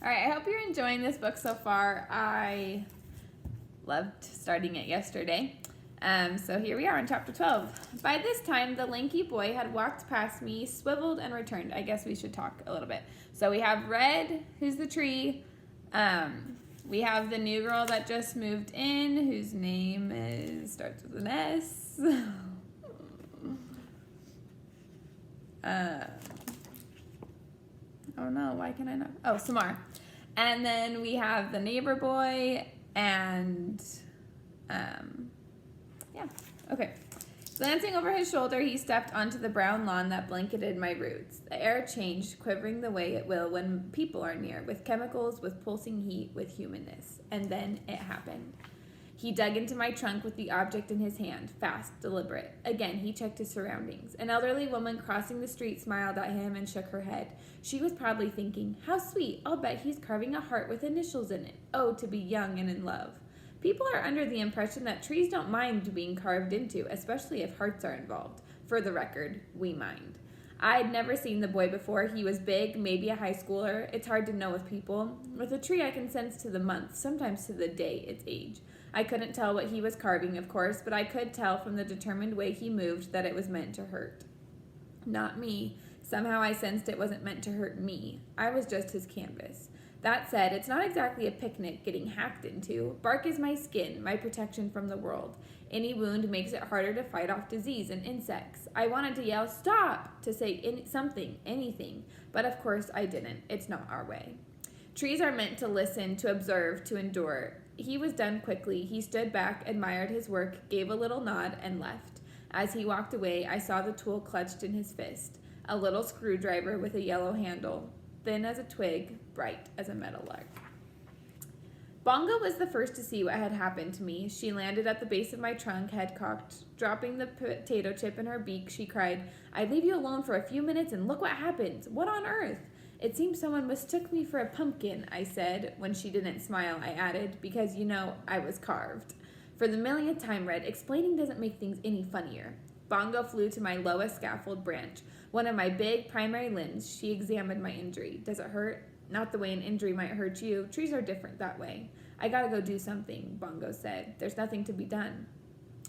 All right, I hope you're enjoying this book so far. I loved starting it yesterday. So here we are in chapter 12. By this time, the lanky boy had walked past me, swiveled, and returned. I guess we should talk a little bit. So we have Red, who's the tree. We have the new girl that just moved in, whose name starts with an S. Oh no, why can I not? Oh, Samar. And then we have the neighbor boy and, yeah, okay. Glancing over his shoulder, he stepped onto the brown lawn that blanketed my roots. The air changed, quivering the way it will when people are near, with chemicals, with pulsing heat, with humanness. And then it happened. He dug into my trunk with the object in his hand, fast, deliberate. Again, he checked his surroundings. An elderly woman crossing the street smiled at him and shook her head. She was probably thinking, how sweet, I'll bet he's carving a heart with initials in it. Oh, to be young and in love. People are under the impression that trees don't mind being carved into, especially if hearts are involved. For the record, we mind. I had never seen the boy before. He was big, maybe a high schooler. It's hard to know with people. With a tree, I can sense to the month, sometimes to the day, its age. I couldn't tell what he was carving, of course, but I could tell from the determined way he moved that it was meant to hurt. Not me. Somehow I sensed it wasn't meant to hurt me. I was just his canvas. That said, it's not exactly a picnic getting hacked into. Bark is my skin, my protection from the world. Any wound makes it harder to fight off disease and insects. I wanted to yell, stop, to say something, anything, but of course I didn't. It's not our way. Trees are meant to listen, to observe, to endure. He was done quickly. He stood back, admired his work, gave a little nod, and left. As he walked away, I saw the tool clutched in his fist. A little screwdriver with a yellow handle, thin as a twig, bright as a meadowlark. Bongo was the first to see what had happened to me. She landed at the base of my trunk, head cocked. Dropping the potato chip in her beak, she cried, I'd leave you alone for a few minutes and look what happens. What on earth? It seems someone mistook me for a pumpkin, I said. When she didn't smile, I added, because, I was carved. For the millionth time, Red, explaining doesn't make things any funnier. Bongo flew to my lowest scaffold branch, one of my big primary limbs. She examined my injury. Does it hurt? Not the way an injury might hurt you. Trees are different that way. I gotta go do something, Bongo said. There's nothing to be done.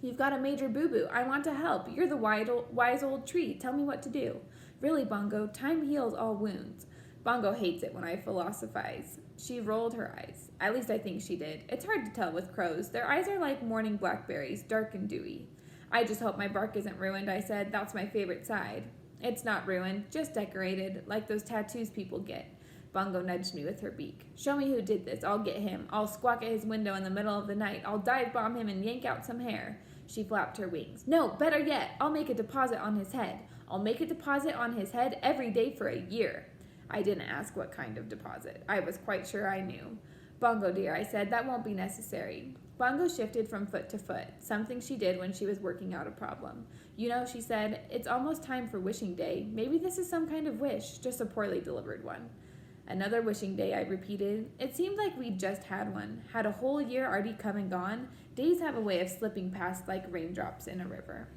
You've got a major boo-boo. I want to help. You're the wise old tree. Tell me what to do. Really, Bongo, time heals all wounds. Bongo hates it when I philosophize. She rolled her eyes. At least I think she did. It's hard to tell with crows. Their eyes are like morning blackberries, dark and dewy. I just hope my bark isn't ruined, I said. That's my favorite side. It's not ruined, just decorated, like those tattoos people get. Bongo nudged me with her beak. Show me who did this. I'll get him. I'll squawk at his window in the middle of the night. I'll dive bomb him and yank out some hair. She flapped her wings. No, better yet, I'll make a deposit on his head. I'll make a deposit on his head every day for a year. I didn't ask what kind of deposit. I was quite sure I knew. Bongo, dear, I said, that won't be necessary. Bongo shifted from foot to foot, something she did when she was working out a problem. She said, it's almost time for wishing day. Maybe this is some kind of wish, just a poorly delivered one. Another wishing day, I repeated. It seemed like we'd just had one. Had a whole year already come and gone? Days have a way of slipping past like raindrops in a river.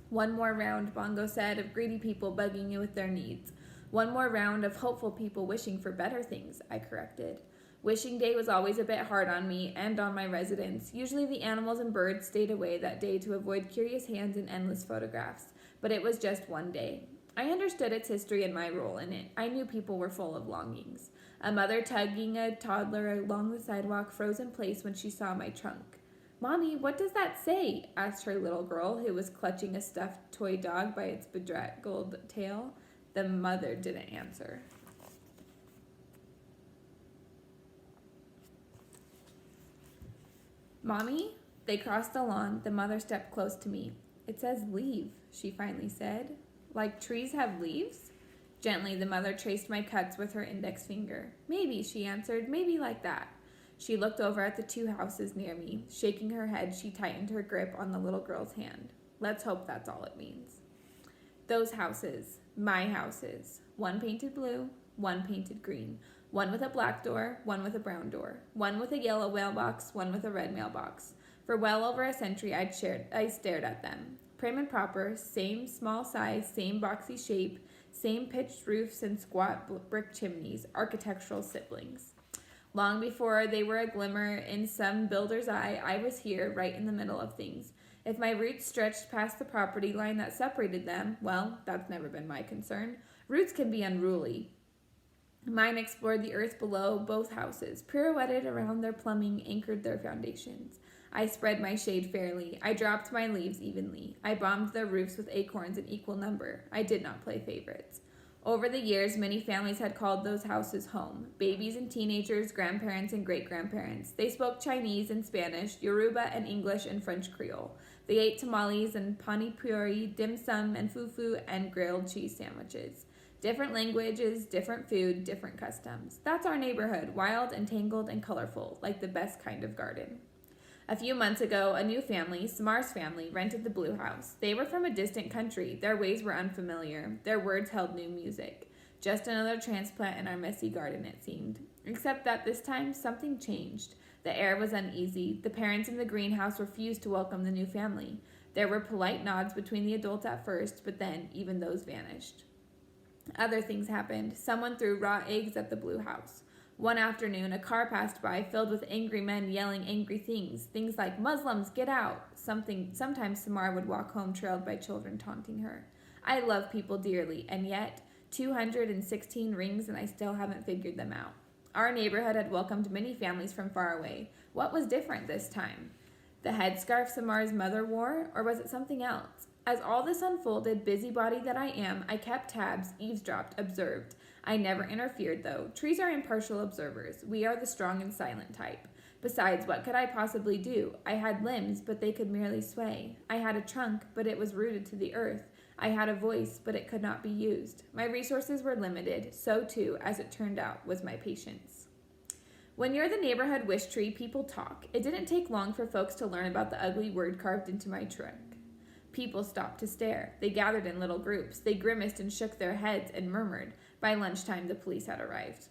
One more round, Bongo said, of greedy people bugging you with their needs. One more round of hopeful people wishing for better things, I corrected. Wishing day was always a bit hard on me and on my residents. Usually the animals and birds stayed away that day to avoid curious hands and endless photographs. But it was just one day. I understood its history and my role in it. I knew people were full of longings. A mother tugging a toddler along the sidewalk froze in place when she saw my trunk. Mommy, what does that say? Asked her little girl, who was clutching a stuffed toy dog by its bedraggled tail. The mother didn't answer. Mommy? They crossed the lawn. The mother stepped close to me. It says leave, she finally said. Like trees have leaves? Gently, the mother traced my cuts with her index finger. Maybe, she answered, maybe like that. She looked over at the two houses near me. Shaking her head, she tightened her grip on the little girl's hand. Let's hope that's all it means. Those houses, my houses. One painted blue, one painted green. One with a black door, one with a brown door. One with a yellow mailbox, one with a red mailbox. For well over a century, I stared at them. Prim and proper, same small size, same boxy shape, Same pitched roofs and squat brick chimneys, architectural siblings. Long before they were a glimmer in some builder's eye, I was here, right in the middle of things. If my roots stretched past the property line that separated them, well, that's never been my concern. Roots can be unruly. Mine explored the earth below both houses, pirouetted around their plumbing, anchored their foundations. I spread my shade fairly. I dropped my leaves evenly. I bombed their roofs with acorns in equal number. I did not play favorites. Over the years, many families had called those houses home. Babies and teenagers, grandparents and great-grandparents. They spoke Chinese and Spanish, Yoruba and English and French Creole. They ate tamales and pani puri, dim sum and fufu and grilled cheese sandwiches. Different languages, different food, different customs. That's our neighborhood, wild and tangled and colorful, like the best kind of garden. A few months ago, a new family, Samar's family, rented the Blue House. They were from a distant country. Their ways were unfamiliar. Their words held new music. Just another transplant in our messy garden, it seemed. Except that this time, something changed. The air was uneasy. The parents in the greenhouse refused to welcome the new family. There were polite nods between the adults at first, but then even those vanished. Other things happened. Someone threw raw eggs at the Blue House. One afternoon, a car passed by filled with angry men yelling angry things. Things like, "Muslims, get out!" Sometimes Samar would walk home trailed by children taunting her. I love people dearly, and yet 216 rings and I still haven't figured them out. Our neighborhood had welcomed many families from far away. What was different this time? The headscarf Samar's mother wore, or was it something else? As all this unfolded, busybody that I am, I kept tabs, eavesdropped, observed. I never interfered, though. Trees are impartial observers. We are the strong and silent type. Besides, what could I possibly do? I had limbs, but they could merely sway. I had a trunk, but it was rooted to the earth. I had a voice, but it could not be used. My resources were limited. So, too, as it turned out, was my patience. When you're the neighborhood wish tree, people talk. It didn't take long for folks to learn about the ugly word carved into my trunk. People stopped to stare. They gathered in little groups. They grimaced and shook their heads and murmured. By lunchtime, the police had arrived.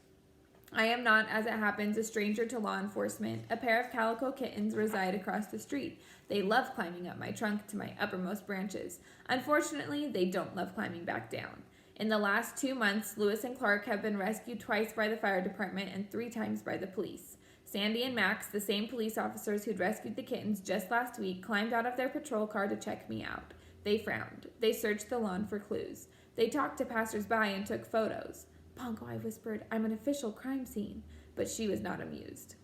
I am not, as it happens, a stranger to law enforcement. A pair of calico kittens reside across the street. They love climbing up my trunk to my uppermost branches. Unfortunately, they don't love climbing back down. In the last 2 months, Lewis and Clark have been rescued twice by the fire department and 3 times by the police. Sandy and Max, the same police officers who'd rescued the kittens just last week, climbed out of their patrol car to check me out. They frowned. They searched the lawn for clues. They talked to passers-by and took photos. "Pongo," I whispered, "I'm an official crime scene." But she was not amused.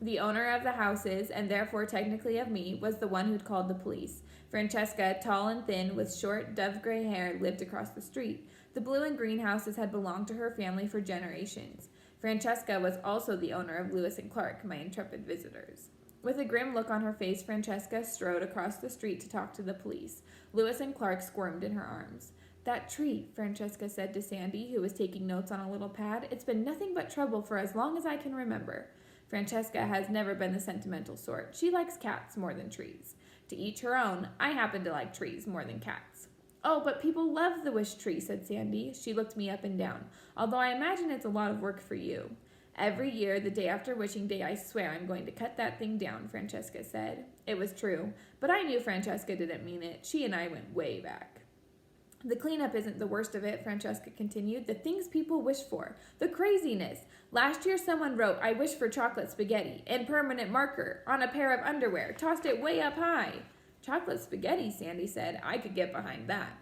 The owner of the houses, and therefore technically of me, was the one who'd called the police. Francesca, tall and thin, with short, dove-gray hair, lived across the street. The blue and green houses had belonged to her family for generations. Francesca was also the owner of Lewis and Clark, my intrepid visitors. With a grim look on her face, Francesca strode across the street to talk to the police. Lewis and Clark squirmed in her arms. "That tree," Francesca said to Sandy, who was taking notes on a little pad, "it's been nothing but trouble for as long as I can remember." Francesca has never been the sentimental sort. She likes cats more than trees. To each her own. I happen to like trees more than cats. "Oh, but people love the wish tree," said Sandy. She looked me up and down. "Although I imagine it's a lot of work for you." "Every year, the day after wishing day, I swear I'm going to cut that thing down," Francesca said. It was true, but I knew Francesca didn't mean it. She and I went way back. "The cleanup isn't the worst of it," Francesca continued. "The things people wish for. The craziness. Last year someone wrote, 'I wish for chocolate spaghetti,' in permanent marker, on a pair of underwear, tossed it way up high." "Chocolate spaghetti," Sandy said. "I could get behind that."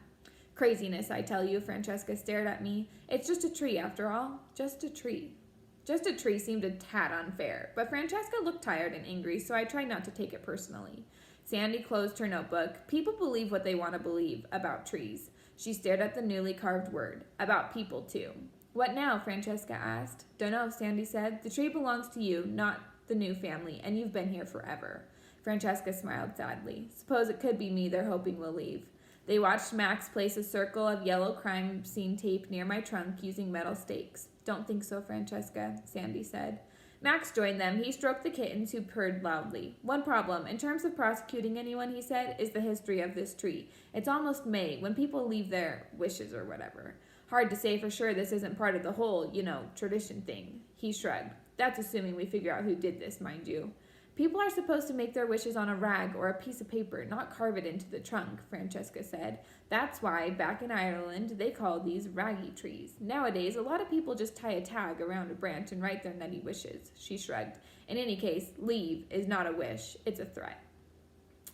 "Craziness, I tell you," Francesca stared at me. "It's just a tree, after all. Just a tree." Just a tree seemed a tad unfair, but Francesca looked tired and angry, so I tried not to take it personally. Sandy closed her notebook. People believe what they want to believe about trees. She stared at the newly carved word. About people, too. "What now?" Francesca asked. "Dunno," Sandy said. "The tree belongs to you, not the new family, and you've been here forever." Francesca smiled sadly. "Suppose it could be me they're hoping will leave." They watched Max place a circle of yellow crime scene tape near my trunk using metal stakes. "Don't think so, Francesca," Sandy said. Max joined them. He stroked the kittens, who purred loudly. "One problem, in terms of prosecuting anyone," he said, "is the history of this tree. It's almost May, when people leave their wishes or whatever. Hard to say for sure this isn't part of the whole, tradition thing." He shrugged. "That's assuming we figure out who did this, mind you." People are supposed to make their wishes on a rag or a piece of paper, not carve it into the trunk, Francesca said. That's why, back in Ireland, they called these raggy trees. Nowadays, a lot of people just tie a tag around a branch and write their nutty wishes. She shrugged. In any case, leave is not a wish, it's a threat.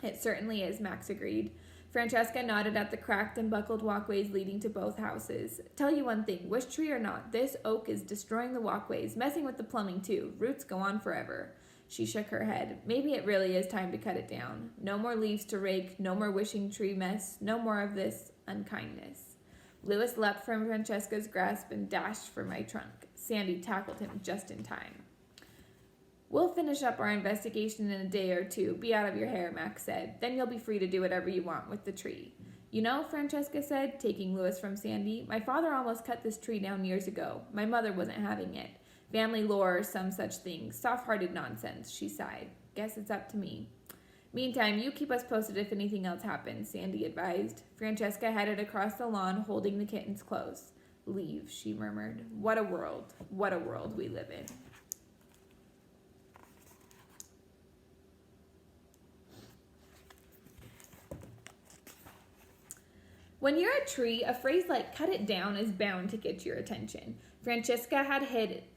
It certainly is, Max agreed. Francesca nodded at the cracked and buckled walkways leading to both houses. Tell you one thing, wish tree or not, this oak is destroying the walkways, messing with the plumbing too. Roots go on forever. She shook her head. Maybe it really is time to cut it down. No more leaves to rake, no more wishing tree mess, no more of this unkindness. Louis leapt from Francesca's grasp and dashed for my trunk. Sandy tackled him just in time. We'll finish up our investigation in a day or two. Be out of your hair, Max said. Then you'll be free to do whatever you want with the tree. You know, Francesca said, taking Louis from Sandy, my father almost cut this tree down years ago. My mother wasn't having it. Family lore or some such thing. Soft-hearted nonsense, she sighed. Guess it's up to me. Meantime, you keep us posted if anything else happens, Sandy advised. Francesca headed across the lawn, holding the kittens close. Leave, she murmured. What a world we live in. When you're a tree, a phrase like cut it down is bound to get your attention. Francesca had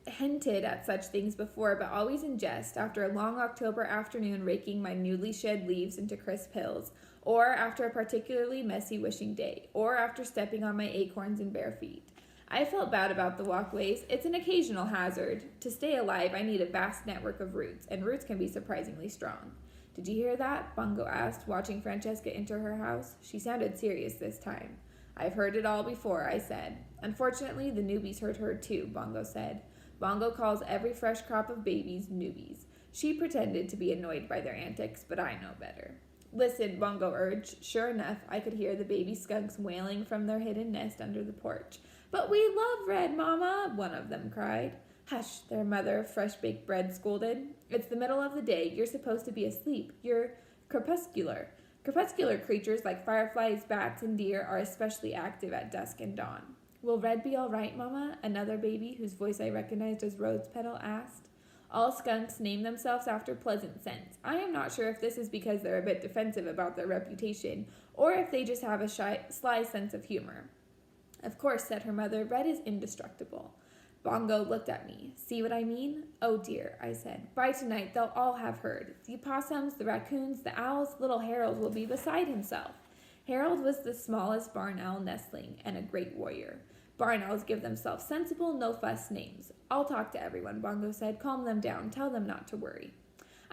hinted at such things before, but always in jest, after a long October afternoon raking my newly shed leaves into crisp hills, or after a particularly messy wishing day, or after stepping on my acorns in bare feet. I felt bad about the walkways. It's an occasional hazard. To stay alive, I need a vast network of roots, and roots can be surprisingly strong. Did you hear that? Bongo asked, watching Francesca enter her house. She sounded serious this time. I've heard it all before, I said. Unfortunately, the newbies heard her too, Bongo said. Bongo calls every fresh crop of babies newbies. She pretended to be annoyed by their antics, but I know better. Listen, Bongo urged. Sure enough, I could hear the baby skunks wailing from their hidden nest under the porch. But we love red, Mama, one of them cried. Hush, their mother of fresh-baked bread scolded. It's the middle of the day. You're supposed to be asleep. You're crepuscular. Crepuscular creatures like fireflies, bats, and deer are especially active at dusk and dawn. Will Red be all right, Mama? Another baby, whose voice I recognized as Rose Petal, asked. All skunks name themselves after pleasant scents. I am not sure if this is because they're a bit defensive about their reputation, or if they just have a sly sense of humor. Of course, said her mother, Red is indestructible. Bongo looked at me. See what I mean? Oh dear, I said. By tonight, they'll all have heard. The opossums, the raccoons, the owls, little Harold will be beside himself. Harold was the smallest barn owl nestling and a great warrior. Barn owls give themselves sensible, no-fuss names. I'll talk to everyone, Bongo said. Calm them down. Tell them not to worry.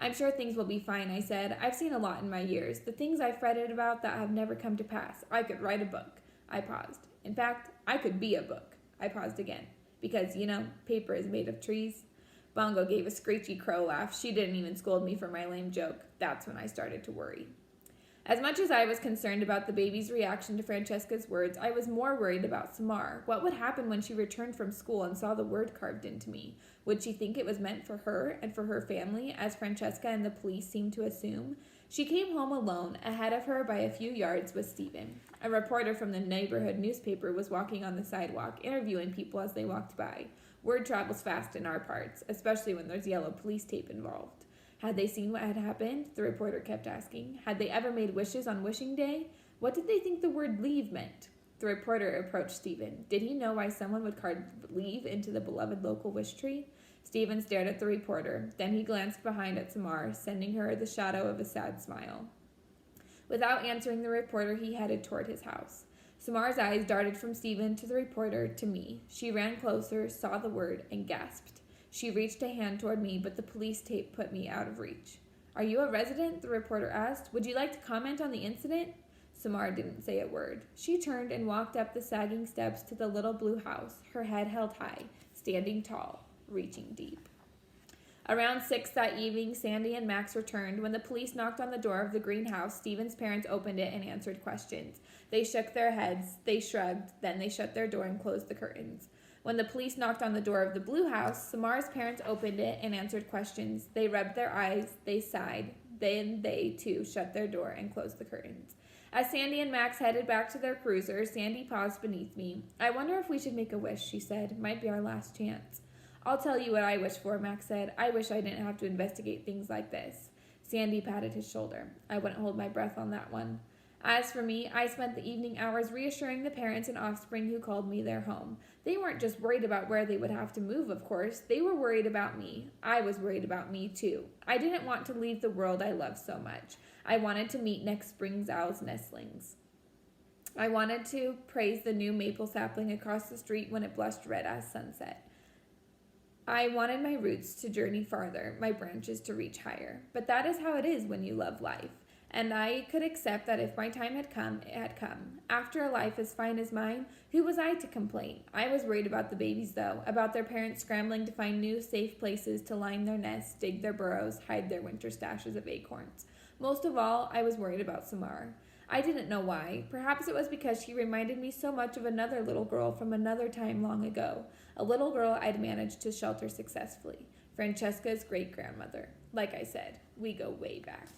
I'm sure things will be fine, I said. I've seen a lot in my years. The things I've fretted about that have never come to pass. I could write a book. I paused. In fact, I could be a book. I paused again. Because, paper is made of trees. Bongo gave a screechy crow laugh. She didn't even scold me for my lame joke. That's when I started to worry. As much as I was concerned about the baby's reaction to Francesca's words, I was more worried about Samar. What would happen when she returned from school and saw the word carved into me? Would she think it was meant for her and for her family, as Francesca and the police seemed to assume? She came home alone. Ahead of her by a few yards was Stephen. A reporter from the neighborhood newspaper was walking on the sidewalk, interviewing people as they walked by. Word travels fast in our parts, especially when there's yellow police tape involved. Had they seen what had happened? The reporter kept asking. Had they ever made wishes on wishing day? What did they think the word leave meant? The reporter approached Stephen. Did he know why someone would carve leave into the beloved local wish tree? Stephen stared at the reporter. Then he glanced behind at Samar, sending her the shadow of a sad smile. Without answering the reporter, he headed toward his house. Samar's eyes darted from Stephen to the reporter to me. She ran closer, saw the word, and gasped. She reached a hand toward me, but the police tape put me out of reach. Are you a resident? The reporter asked. Would you like to comment on the incident? Samar didn't say a word. She turned and walked up the sagging steps to the little blue house, her head held high, standing tall, reaching deep. Around 6 that evening, Sandy and Max returned. When the police knocked on the door of the greenhouse, Stephen's parents opened it and answered questions. They shook their heads, they shrugged, then they shut their door and closed the curtains. When the police knocked on the door of the blue house, Samar's parents opened it and answered questions. They rubbed their eyes, they sighed, then they, too, shut their door and closed the curtains. As Sandy and Max headed back to their cruiser, Sandy paused beneath me. I wonder if we should make a wish, she said. Might be our last chance. I'll tell you what I wish for, Max said. I wish I didn't have to investigate things like this. Sandy patted his shoulder. I wouldn't hold my breath on that one. As for me, I spent the evening hours reassuring the parents and offspring who called me their home. They weren't just worried about where they would have to move, of course. They were worried about me. I was worried about me, too. I didn't want to leave the world I loved so much. I wanted to meet next spring's owl's nestlings. I wanted to praise the new maple sapling across the street when it blushed red as sunset. I wanted my roots to journey farther, my branches to reach higher. But that is how it is when you love life. And I could accept that if my time had come, it had come. After a life as fine as mine, who was I to complain? I was worried about the babies, though, about their parents scrambling to find new, safe places to line their nests, dig their burrows, hide their winter stashes of acorns. Most of all, I was worried about Samar. I didn't know why. Perhaps it was because she reminded me so much of another little girl from another time long ago, a little girl I'd managed to shelter successfully, Francesca's great-grandmother. Like I said, we go way back.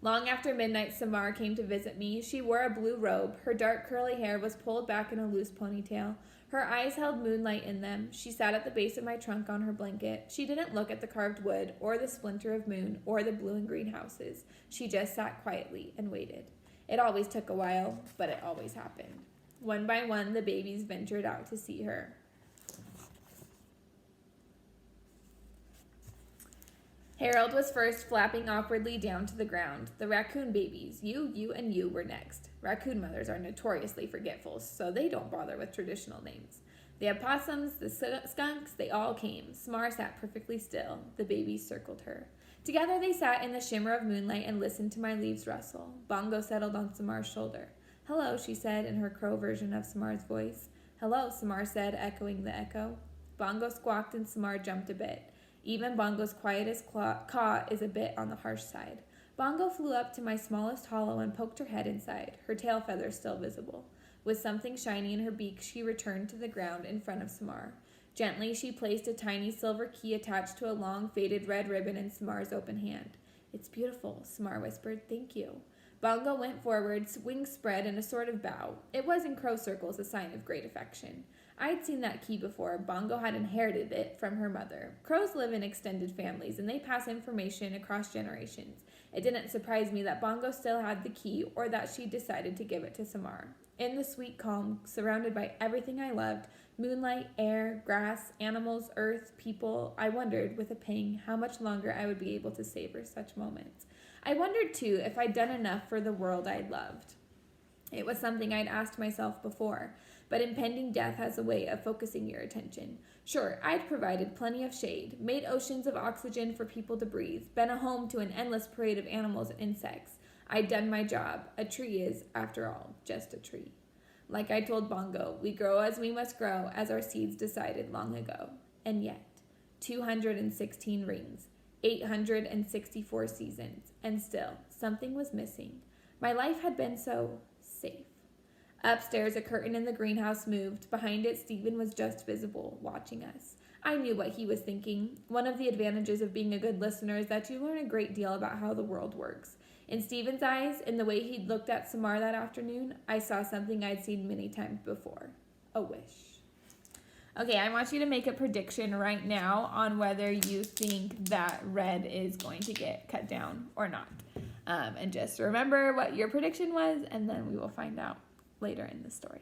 Long after midnight, Samar came to visit me. She wore a blue robe. Her dark curly hair was pulled back in a loose ponytail. Her eyes held moonlight in them. She sat at the base of my trunk on her blanket. She didn't look at the carved wood, or the splinter of moon, or the blue and green houses. She just sat quietly and waited. It always took a while, but it always happened. One by one, the babies ventured out to see her. Harold was first, flapping awkwardly down to the ground. The raccoon babies, you, and you, were next. Raccoon mothers are notoriously forgetful, so they don't bother with traditional names. The opossums, the skunks, they all came. Samar sat perfectly still. The babies circled her. Together they sat in the shimmer of moonlight and listened to my leaves rustle. Bongo settled on Samar's shoulder. Hello, she said in her crow version of Samar's voice. Hello, Samar said, echoing the echo. Bongo squawked and Samar jumped a bit. Even Bongo's quietest caw is a bit on the harsh side. Bongo flew up to my smallest hollow and poked her head inside, her tail feathers still visible. With something shiny in her beak, she returned to the ground in front of Samar. Gently, she placed a tiny silver key attached to a long, faded red ribbon in Samar's open hand. It's beautiful, Samar whispered. Thank you. Bongo went forward, wings spread in a sort of bow. It was in crow circles a sign of great affection. I'd seen that key before. Bongo had inherited it from her mother. Crows live in extended families, and they pass information across generations. It didn't surprise me that Bongo still had the key, or that she decided to give it to Samar. In the sweet calm, surrounded by everything I loved, moonlight, air, grass, animals, earth, people, I wondered, with a pang, how much longer I would be able to savor such moments. I wondered, too, if I'd done enough for the world I'd loved. It was something I'd asked myself before. But impending death has a way of focusing your attention. Sure, I'd provided plenty of shade, made oceans of oxygen for people to breathe, been a home to an endless parade of animals and insects. I'd done my job. A tree is, after all, just a tree. Like I told Bongo, we grow as we must grow, as our seeds decided long ago. And yet, 216 rings, 864 seasons, and still, something was missing. My life had been so safe. Upstairs, a curtain in the greenhouse moved. Behind it, Stephen was just visible, watching us. I knew what he was thinking. One of the advantages of being a good listener is that you learn a great deal about how the world works. In Stephen's eyes, in the way he'd looked at Samar that afternoon, I saw something I'd seen many times before. A wish. Okay, I want you to make a prediction right now on whether you think that red is going to get cut down or not. And just remember what your prediction was, and then we will find out later in the story.